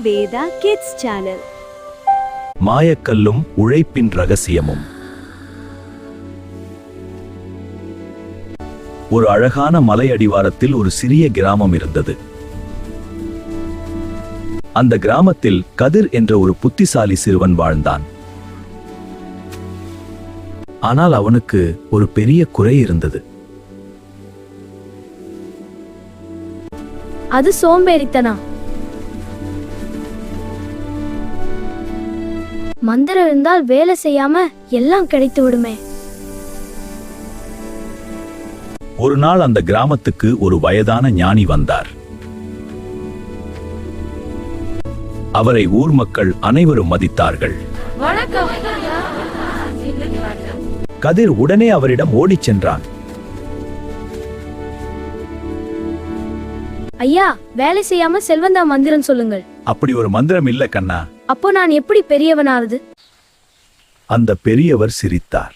Veda kids channel. மாயக்கல்லும் உழைப்பின் ரகசியமும். ஒரு அழகான மலை அடிவாரத்தில் ஒரு சிறிய கிராமம் இருந்தது. அந்த கிராமத்தில் கதிர் என்ற ஒரு புத்திசாலி சிறுவன் வாழ்ந்தான். ஆனால் அவனுக்கு ஒரு பெரிய குறை இருந்தது. அது சோம்பேறித்தனம். மந்திரம் இருந்தால் வேலை செய்யாம எல்லாம் கிடைத்து விடுமே. ஒரு நாள் அந்த கிராமத்துக்கு ஒரு வயதான ஞானி வந்தார். அவரை ஊர் மக்கள் அனைவரும் மதித்தார்கள். கதிர் உடனே அவரிடம் ஓடிச் சென்றான். ஐயா, வேலை செய்யாம செல்வந்தா மந்திரம் சொல்லுங்கள். அப்படி ஒரு மந்திரம் இல்ல கண்ணா. அப்போ நான் எப்படி பெரியவனாவது? அந்த பெரியவர் சிரித்தார்.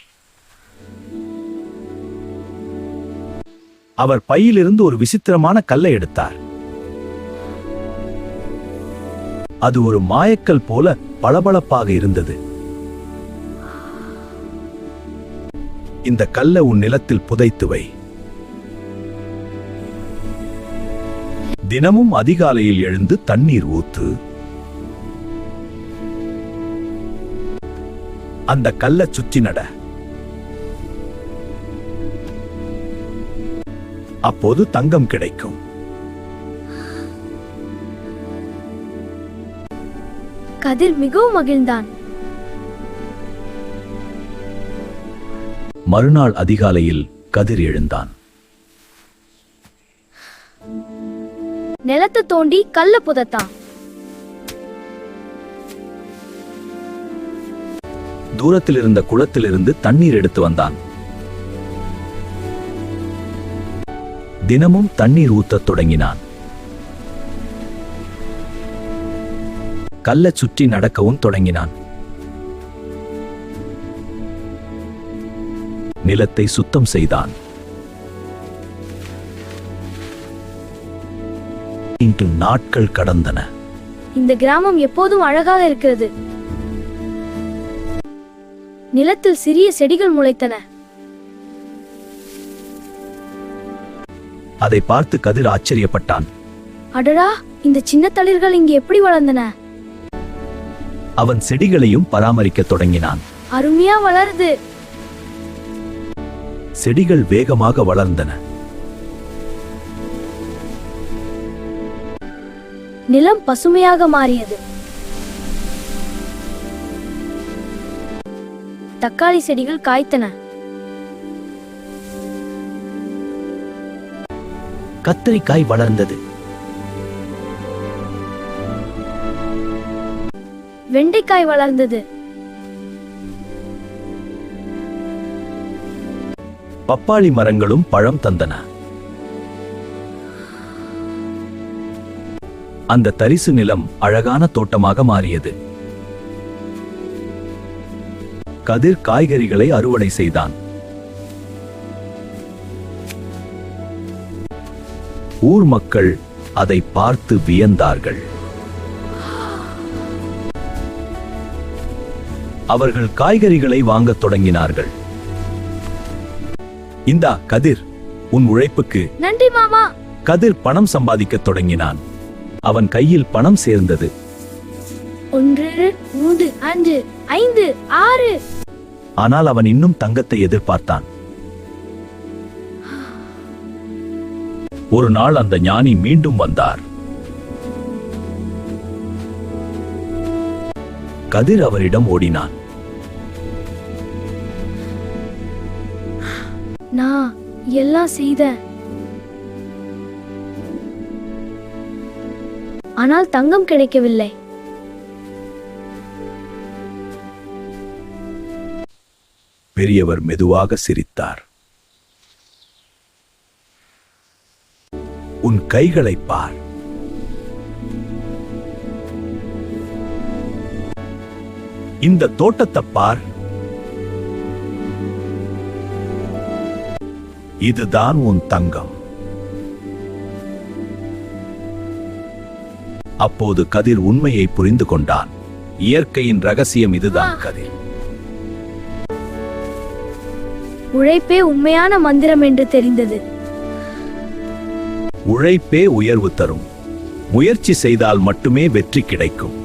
அவர் பையிலிருந்து ஒரு விசித்திரமான கல்லை எடுத்தார். அது ஒரு மாயக்கல் போல பளபளப்பாக இருந்தது. இந்த கல்லை உன் நிலத்தில் புதைத்து வை. தினமும் அதிகாலையில் எழுந்து தண்ணீர் ஊத்து. அந்த கல்லை சுற்றி நட. அப்போது தங்கம் கிடைக்கும். கதிர் மிகவும் மகிழ்ந்தான். மறுநாள் அதிகாலையில் கதிர் எழுந்தான். நிலத்தை தோண்டி கல்ல புதைத்தான். தூரத்தில் இருந்த குளத்திலிருந்து தண்ணீர் எடுத்து வந்தான். தினமும் தண்ணீர் ஊத்தத் தொடங்கினான். கல்லை சுற்றி நடக்கவும் தொடங்கினான். நிலத்தை சுத்தம் செய்தான். இன்று நாட்கள் கடந்தன. இந்த கிராமம் எப்போதும் அழகாக இருக்கிறது. நிலத்தில் சிறிய செடிகள் முளைத்தன. அதை பார்த்து கதிர் ஆச்சரியப்பட்டான். அடடா, இந்த சின்ன தளிர்கள் இங்கே எப்படி வளர்ந்தன? அவன் செடிகளையும் பராமரிக்கத் தொடங்கினான். அருமையா வளருது. செடிகள் வேகமாக வளர்ந்தன. நிலம் பசுமையாக மாறியது. தக்காளி செடிகள் காய்த்தன. கத்தரிக்காய் வளர்ந்தது. வெண்டைக்காய் வளர்ந்தது. பப்பாளி மரங்களும் பழம் தந்தன. அந்த தரிசு நிலம் அழகான தோட்டமாக மாறியது. கதிர் காய்கறிகளை அறுவடை செய்தான். ஊர் மக்கள் அதை பார்த்து வியந்தார்கள். அவர்கள் காய்கறிகளை வாங்கத் தொடங்கினார்கள். இந்தா கதிர், உன் உழைப்புக்கு நன்றி மாமா. கதிர் பணம் சம்பாதிக்கத் தொடங்கினான். அவன் கையில் பணம் சேர்ந்தது. 1 3 5 5 6. ஆனால் அவன் இன்னும் தங்கத்தை எதிர்பார்த்தான். ஒரு நாள் அந்த ஞானி மீண்டும் வந்தார். கதிர் அவரிடம் ஓடினான். நான் எல்லாம் செய்தேன். ஆனால் தங்கம் கிடைக்கவில்லை. பெரியவர் மெதுவாக சிரித்தார். உன் கைகளை பார். இந்த தோட்டத்தை பார். இதுதான் உன் தங்கம். அப்போது கதிர் உண்மையை புரிந்து கொண்டான். இயற்கையின் ரகசியம் இதுதான் கதிர். உழைப்பே உண்மையான மந்திரம் என்று தெரிந்தது. உழைப்பே உயர்வு தரும். முயற்சி செய்தால் மட்டுமே வெற்றி கிடைக்கும்.